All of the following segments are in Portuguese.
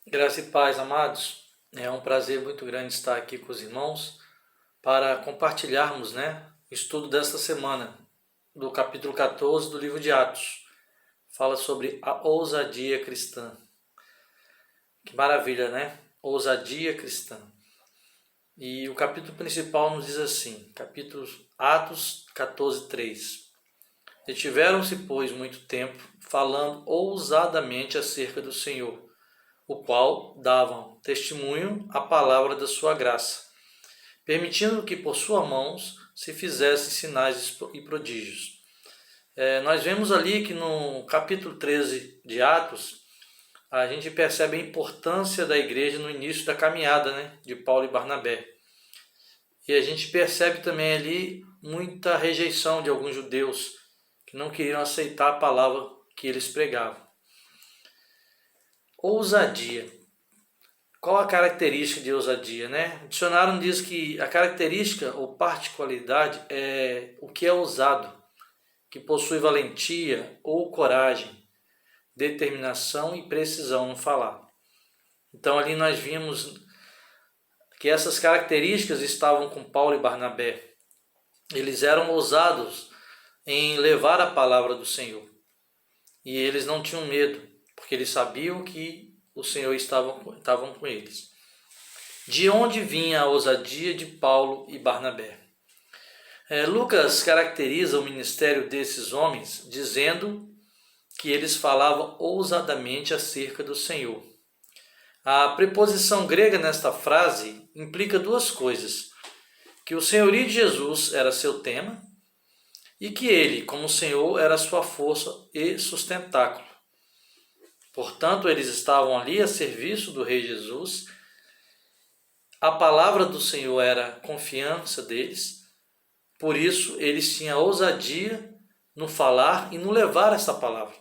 Graça e paz, amados. É um prazer muito grande estar aqui com os irmãos para compartilharmos, o estudo desta semana do capítulo 14 do livro de Atos. Fala sobre a ousadia cristã. Que maravilha, né? Ousadia cristã. E o capítulo principal nos diz assim, capítulo Atos 14:3. Detiveram-se, pois, muito tempo, falando ousadamente acerca do Senhor, o qual davam testemunho à palavra da sua graça, permitindo que por suas mãos se fizessem sinais e prodígios. Nós vemos ali que no capítulo 13 de Atos, a gente percebe a importância da igreja no início da caminhada, de Paulo e Barnabé. E a gente percebe também ali muita rejeição de alguns judeus que não queriam aceitar a palavra que eles pregavam. Ousadia. Qual a característica de ousadia, O dicionário diz que a característica ou particularidade é o que é ousado, que possui valentia ou coragem, determinação e precisão no falar. Então ali nós vimos que essas características estavam com Paulo e Barnabé. Eles eram ousados em levar a palavra do Senhor. E eles não tinham medo, porque eles sabiam que o Senhor estava com eles. De onde vinha a ousadia de Paulo e Barnabé? Lucas caracteriza o ministério desses homens dizendo que eles falavam ousadamente acerca do Senhor. A preposição grega nesta frase implica duas coisas: que o senhorio de Jesus era seu tema e que ele, como Senhor, era sua força e sustentáculo. Portanto, eles estavam ali a serviço do Rei Jesus. A palavra do Senhor era a confiança deles, por isso eles tinham ousadia no falar e no levar essa palavra.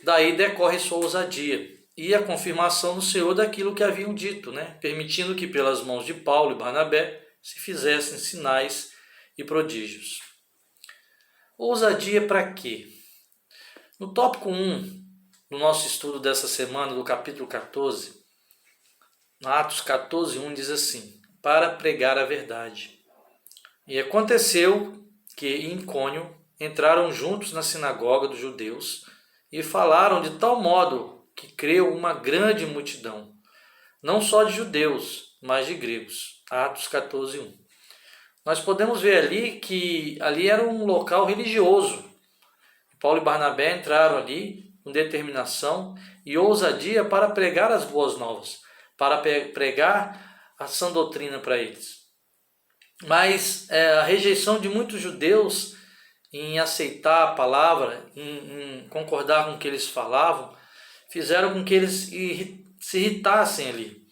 Daí decorre sua ousadia e a confirmação do Senhor daquilo que haviam dito, permitindo que pelas mãos de Paulo e Barnabé se fizessem sinais e prodígios. Ousadia para quê? No tópico 1 do nosso estudo dessa semana, do capítulo 14, Atos 14:1 diz assim: para pregar a verdade. E aconteceu que em Icônio entraram juntos na sinagoga dos judeus e falaram de tal modo que creu uma grande multidão, não só de judeus, mas de gregos. Atos 14:1. Nós podemos ver ali que ali era um local religioso. Paulo e Barnabé entraram ali com determinação e ousadia para pregar as boas novas, para pregar a sã doutrina para eles. Mas a rejeição de muitos judeus em aceitar a palavra, em concordar com o que eles falavam, fizeram com que eles se irritassem ali.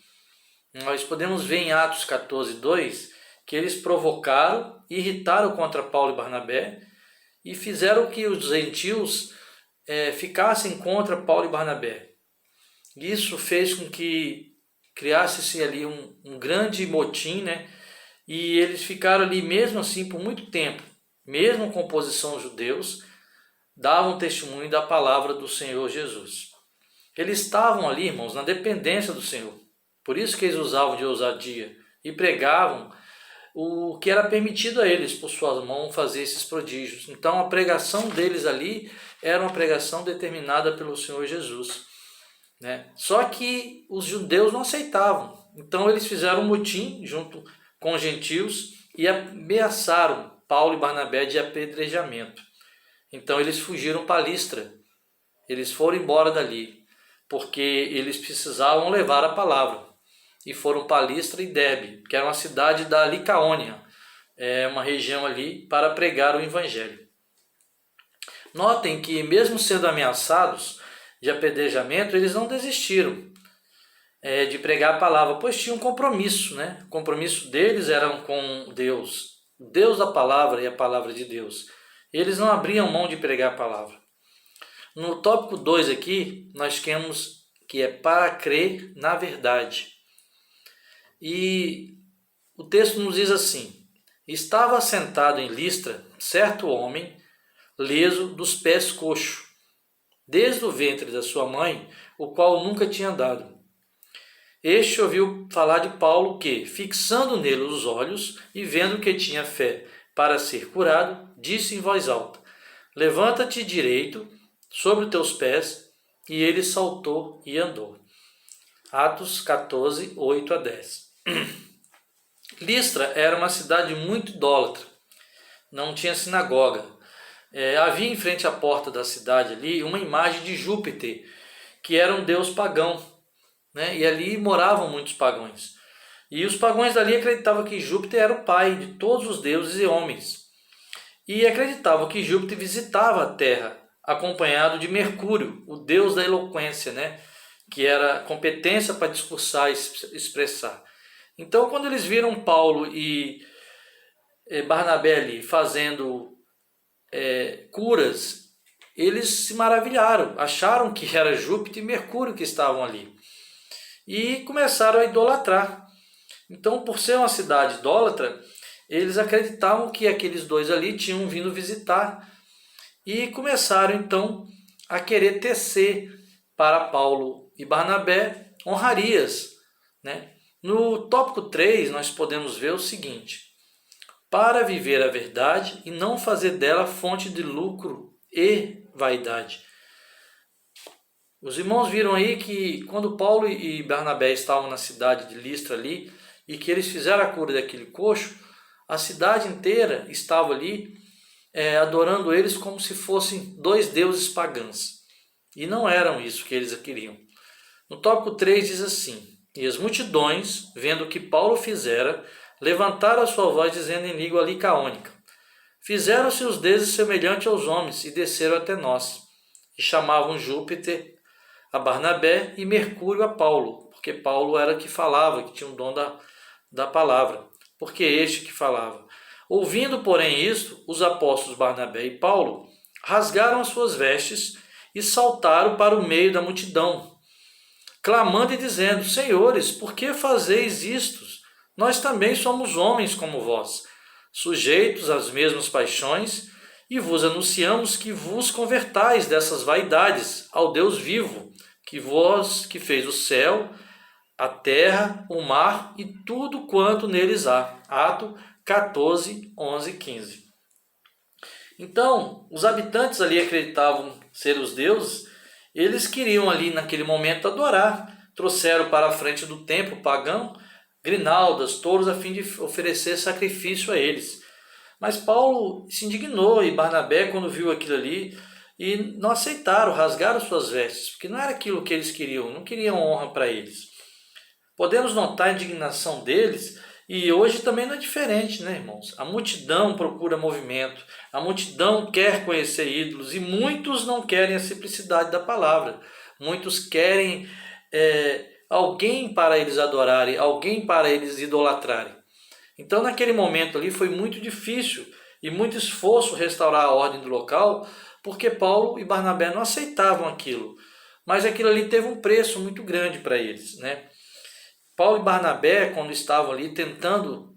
Nós podemos ver em Atos 14:2 que eles provocaram e irritaram contra Paulo e Barnabé e fizeram que os gentios ficassem contra Paulo e Barnabé. Isso fez com que criasse-se ali um grande motim, e eles ficaram ali mesmo assim por muito tempo, mesmo com oposição aos judeus, davam testemunho da palavra do Senhor Jesus. Eles estavam ali, irmãos, na dependência do Senhor. Por isso que eles usavam de ousadia e pregavam o que era permitido a eles, por suas mãos, fazer esses prodígios. Então a pregação deles ali era uma pregação determinada pelo Senhor Jesus. Só que os judeus não aceitavam. Então eles fizeram um motim junto com os gentios e ameaçaram Paulo e Barnabé de apedrejamento. Então eles fugiram para Listra. Eles foram embora dali, porque eles precisavam levar a palavra. E foram para Listra e Derbe, que era uma cidade da Licaônia, uma região ali, para pregar o evangelho. Notem que mesmo sendo ameaçados de apedrejamento, eles não desistiram de pregar a palavra, pois tinham um compromisso. O compromisso deles era com Deus, o Deus da palavra e a palavra de Deus. Eles não abriam mão de pregar a palavra. No tópico 2 aqui, nós temos que é para crer na verdade. E o texto nos diz assim: estava sentado em Listra certo homem, leso dos pés coxo, desde o ventre da sua mãe, o qual nunca tinha andado. Este ouviu falar de Paulo que, fixando nele os olhos e vendo que tinha fé para ser curado, disse em voz alta: Levanta-te direito sobre os teus pés. E ele saltou e andou. Atos 14, 8 a 10. Listra era uma cidade muito idólatra. Não tinha sinagoga. Havia em frente à porta da cidade ali uma imagem de Júpiter, que era um deus pagão, né? E ali moravam muitos pagãos. E os pagãos dali acreditavam que Júpiter era o pai de todos os deuses e homens. E acreditavam que Júpiter visitava a Terra, acompanhado de Mercúrio, o deus da eloquência, né? Que era competência para discursar e expressar. Então, quando eles viram Paulo e Barnabé ali fazendo curas, eles se maravilharam, acharam que era Júpiter e Mercúrio que estavam ali. E começaram a idolatrar. Então, por ser uma cidade idólatra, eles acreditavam que aqueles dois ali tinham vindo visitar e começaram então a querer tecer para Paulo e Barnabé honrarias, né? No tópico 3 nós podemos ver o seguinte: para viver a verdade e não fazer dela fonte de lucro e vaidade. Os irmãos viram aí que quando Paulo e Barnabé estavam na cidade de Listra ali e que eles fizeram a cura daquele coxo, a cidade inteira estava ali adorando eles como se fossem dois deuses pagãos. E não eram isso que eles queriam. No tópico 3 diz assim: E as multidões, vendo o que Paulo fizera, levantaram a sua voz dizendo em língua licaônica: Fizeram-se os deuses semelhantes aos homens e desceram até nós. E chamavam Júpiter a Barnabé e Mercúrio a Paulo, porque Paulo era que falava, que tinha o dom da palavra, porque este que falava. Ouvindo, porém, isto, os apóstolos Barnabé e Paulo rasgaram as suas vestes e saltaram para o meio da multidão, clamando e dizendo: Senhores, por que fazeis isto? Nós também somos homens como vós, sujeitos às mesmas paixões, e vos anunciamos que vos convertais dessas vaidades ao Deus vivo, que fez o céu, a terra, o mar e tudo quanto neles há. Atos 14, 11, 15. Então, os habitantes ali acreditavam ser os deuses, eles queriam ali naquele momento adorar. Trouxeram para a frente do templo pagão grinaldas, touros, a fim de oferecer sacrifício a eles. Mas Paulo se indignou e Barnabé, quando viu aquilo ali, e não aceitaram, rasgaram suas vestes, porque não era aquilo que eles queriam, não queriam honra para eles. Podemos notar a indignação deles, e hoje também não é diferente, né, irmãos? A multidão procura movimento, a multidão quer conhecer ídolos, e muitos não querem a simplicidade da palavra. Muitos querem alguém para eles adorarem, alguém para eles idolatrarem. Então, naquele momento ali, foi muito difícil e muito esforço restaurar a ordem do local, porque Paulo e Barnabé não aceitavam aquilo. Mas aquilo ali teve um preço muito grande para eles, né? Paulo e Barnabé, quando estavam ali tentando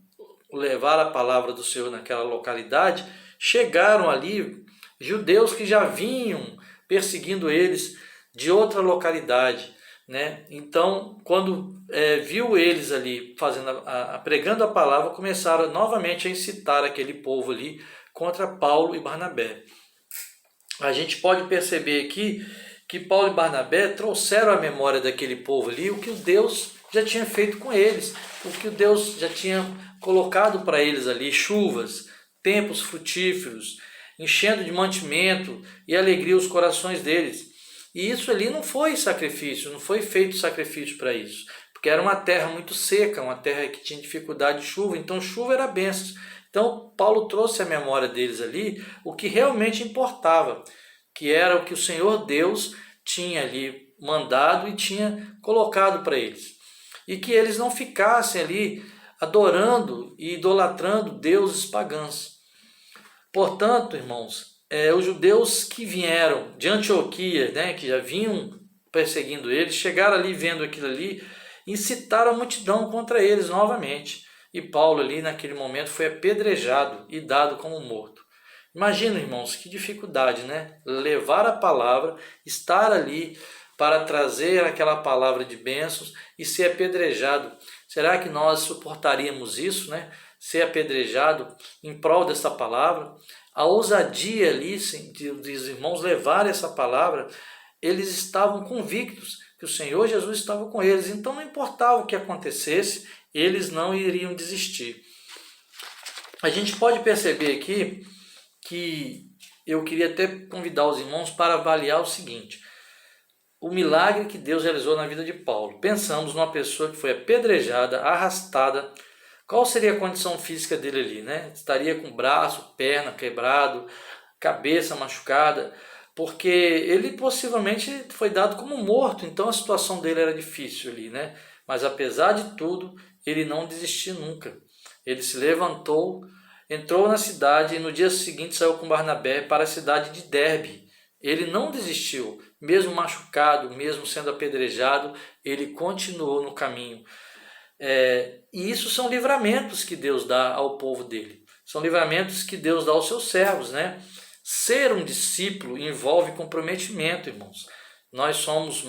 levar a palavra do Senhor naquela localidade, chegaram ali judeus que já vinham perseguindo eles de outra localidade, né? Então, quando viu eles ali pregando a palavra, começaram novamente a incitar aquele povo ali contra Paulo e Barnabé. A gente pode perceber aqui que Paulo e Barnabé trouxeram à memória daquele povo ali o que o Deus já tinha feito com eles, o que o Deus já tinha colocado para eles ali: chuvas, tempos frutíferos, enchendo de mantimento e alegria os corações deles. E isso ali não foi sacrifício, não foi feito sacrifício para isso, porque era uma terra muito seca, uma terra que tinha dificuldade de chuva, então chuva era bênção. Então Paulo trouxe à memória deles ali o que realmente importava, que era o que o Senhor Deus tinha ali mandado e tinha colocado para eles. E que eles não ficassem ali adorando e idolatrando deuses pagãos. Portanto, irmãos, os judeus que vieram de Antioquia, né, que já vinham perseguindo eles, chegaram ali vendo aquilo ali, incitaram a multidão contra eles novamente. E Paulo ali naquele momento foi apedrejado e dado como morto. Imagina, irmãos, que dificuldade, né? Levar a palavra, estar ali para trazer aquela palavra de bênçãos e ser apedrejado. Será que nós suportaríamos isso, né? Ser apedrejado em prol dessa palavra? A ousadia ali dos irmãos levarem essa palavra, eles estavam convictos que o Senhor Jesus estava com eles, então não importava o que acontecesse, eles não iriam desistir. A gente pode perceber aqui que eu queria até convidar os irmãos para avaliar o seguinte: o milagre que Deus realizou na vida de Paulo. Pensamos numa pessoa que foi apedrejada, arrastada. Qual seria a condição física dele ali, né? Estaria com braço, perna quebrado, cabeça machucada, porque ele possivelmente foi dado como morto, então a situação dele era difícil ali, né? Mas apesar de tudo, ele não desistiu nunca. Ele se levantou, entrou na cidade e no dia seguinte saiu com Barnabé para a cidade de Derbe. Ele não desistiu, mesmo machucado, mesmo sendo apedrejado, ele continuou no caminho. E isso são livramentos que Deus dá ao povo dele. São livramentos que Deus dá aos seus servos, né? Ser um discípulo envolve comprometimento, irmãos. Nós somos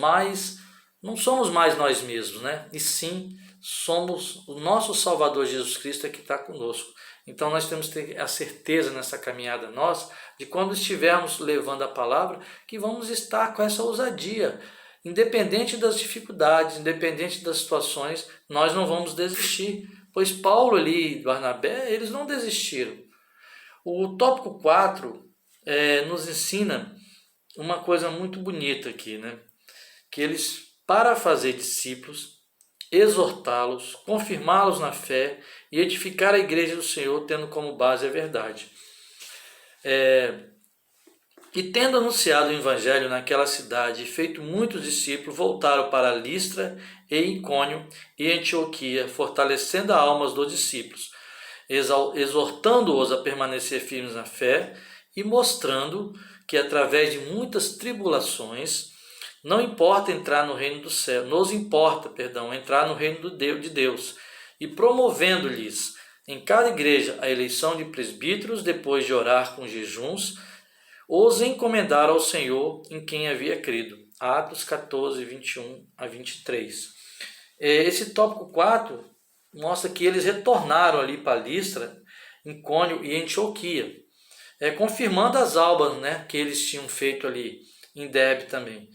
não somos mais nós mesmos, né? E sim, somos o nosso Salvador Jesus Cristo que está conosco. Então nós temos que ter a certeza nessa caminhada nossa, de quando estivermos levando a palavra, que vamos estar com essa ousadia. Independente das dificuldades, independente das situações, nós não vamos desistir. Pois Paulo ali e Barnabé, eles não desistiram. O tópico 4 nos ensina uma coisa muito bonita aqui, né? Que eles, para fazer discípulos, exortá-los, confirmá-los na fé e edificar a igreja do Senhor, tendo como base a verdade. E tendo anunciado o evangelho naquela cidade e feito muitos discípulos, voltaram para Listra e Icônio e Antioquia, fortalecendo as almas dos discípulos, exortando-os a permanecer firmes na fé e mostrando que através de muitas tribulações não importa entrar no reino do céu, entrar no reino de Deus, e promovendo-lhes em cada igreja a eleição de presbíteros, depois de orar com jejuns, os encomendaram ao Senhor em quem havia crido. Atos 14, 21 a 23. Esse tópico 4 mostra que eles retornaram ali para Listra, Icônio e Antioquia, confirmando as almas, né, que eles tinham feito ali em Derbe também.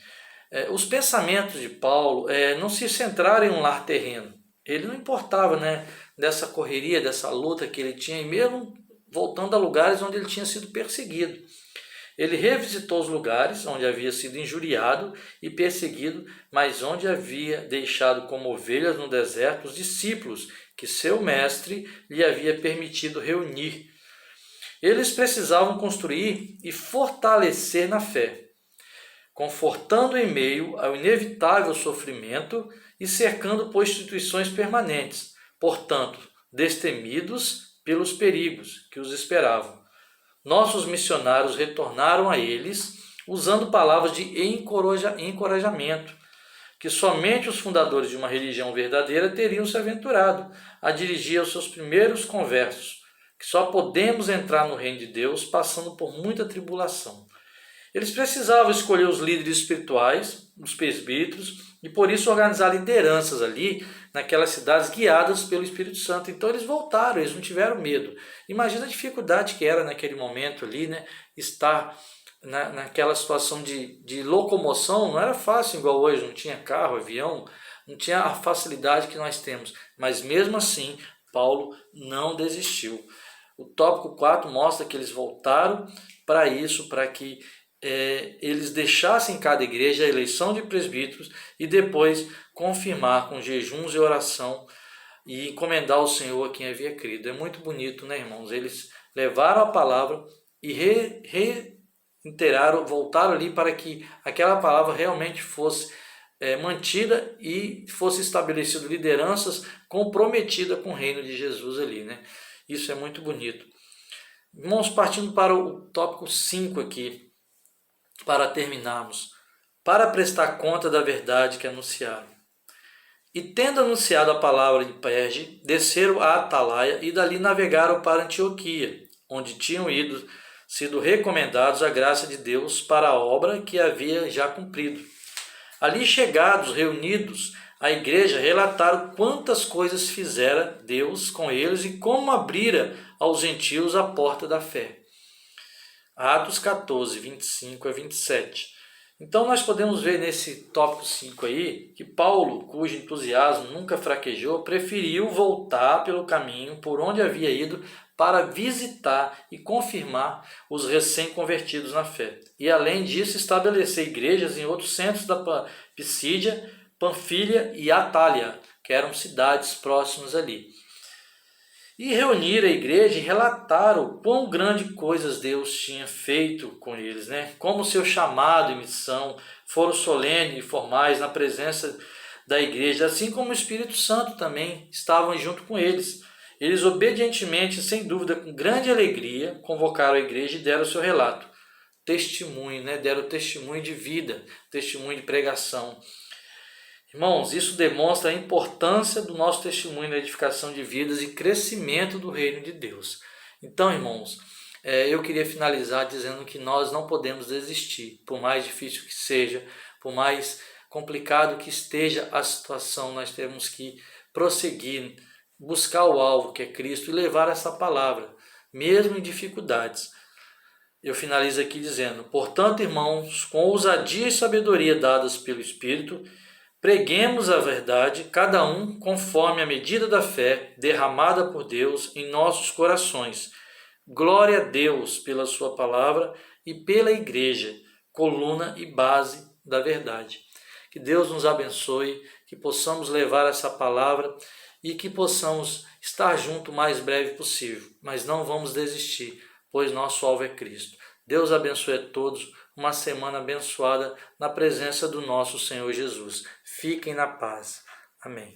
Os pensamentos de Paulo não se centraram em um lar terreno. Ele não importava, né, dessa correria, dessa luta que ele tinha, e mesmo voltando a lugares onde ele tinha sido perseguido. Ele revisitou os lugares onde havia sido injuriado e perseguido, mas onde havia deixado como ovelhas no deserto os discípulos que seu mestre lhe havia permitido reunir. Eles precisavam construir e fortalecer na fé, confortando em meio ao inevitável sofrimento e cercando por instituições permanentes, portanto, destemidos pelos perigos que os esperavam. Nossos missionários retornaram a eles usando palavras de encorajamento, que somente os fundadores de uma religião verdadeira teriam se aventurado a dirigir aos seus primeiros conversos, que só podemos entrar no reino de Deus passando por muita tribulação. Eles precisavam escolher os líderes espirituais, os presbíteros, e por isso organizar lideranças ali naquelas cidades guiadas pelo Espírito Santo. Então eles voltaram, eles não tiveram medo. Imagina a dificuldade que era naquele momento ali, né? Estar naquela situação de locomoção, não era fácil igual hoje, não tinha carro, avião, não tinha a facilidade que nós temos. Mas mesmo assim, Paulo não desistiu. O tópico 4 mostra que eles voltaram para isso, para que eles deixassem cada igreja a eleição de presbíteros e depois confirmar com jejuns e oração e encomendar ao Senhor a quem havia crido. É muito bonito, né, irmãos? Eles levaram a palavra e reiteraram, voltaram ali para que aquela palavra realmente fosse mantida e fosse estabelecido lideranças comprometidas com o reino de Jesus ali, né? Isso é muito bonito. Irmãos, partindo para o tópico 5 aqui, para terminarmos, para prestar conta da verdade que anunciaram. E tendo anunciado a palavra de Perge, desceram a Atalaia e dali navegaram para Antioquia, onde tinham sido recomendados a graça de Deus para a obra que havia já cumprido. Ali chegados, reunidos, a igreja relataram quantas coisas fizera Deus com eles e como abrira aos gentios a porta da fé. Atos 14, 25 a 27. Então nós podemos ver nesse tópico 5 aí, que Paulo, cujo entusiasmo nunca fraquejou, preferiu voltar pelo caminho por onde havia ido para visitar e confirmar os recém-convertidos na fé. E além disso, estabelecer igrejas em outros centros da Pisídia, Panfilha e Atália, que eram cidades próximas ali. E reunir a igreja e relatar o quão grande coisas Deus tinha feito com eles, né? Como seu chamado e missão foram solenes e formais na presença da igreja, assim como o Espírito Santo também estavam junto com eles. Eles obedientemente, sem dúvida, com grande alegria, convocaram a igreja e deram o seu relato. Testemunho, né? Deram testemunho de vida, testemunho de pregação. Irmãos, isso demonstra a importância do nosso testemunho na edificação de vidas e crescimento do reino de Deus. Então, irmãos, eu queria finalizar dizendo que nós não podemos desistir, por mais difícil que seja, por mais complicado que esteja a situação, nós temos que prosseguir, buscar o alvo que é Cristo e levar essa palavra, mesmo em dificuldades. Eu finalizo aqui dizendo: portanto, irmãos, com ousadia e sabedoria dadas pelo Espírito, preguemos a verdade, cada um conforme a medida da fé derramada por Deus em nossos corações. Glória a Deus pela sua palavra e pela igreja, coluna e base da verdade. Que Deus nos abençoe, que possamos levar essa palavra e que possamos estar junto o mais breve possível. Mas não vamos desistir, pois nosso alvo é Cristo. Deus abençoe a todos. Uma semana abençoada na presença do nosso Senhor Jesus. Fiquem na paz. Amém.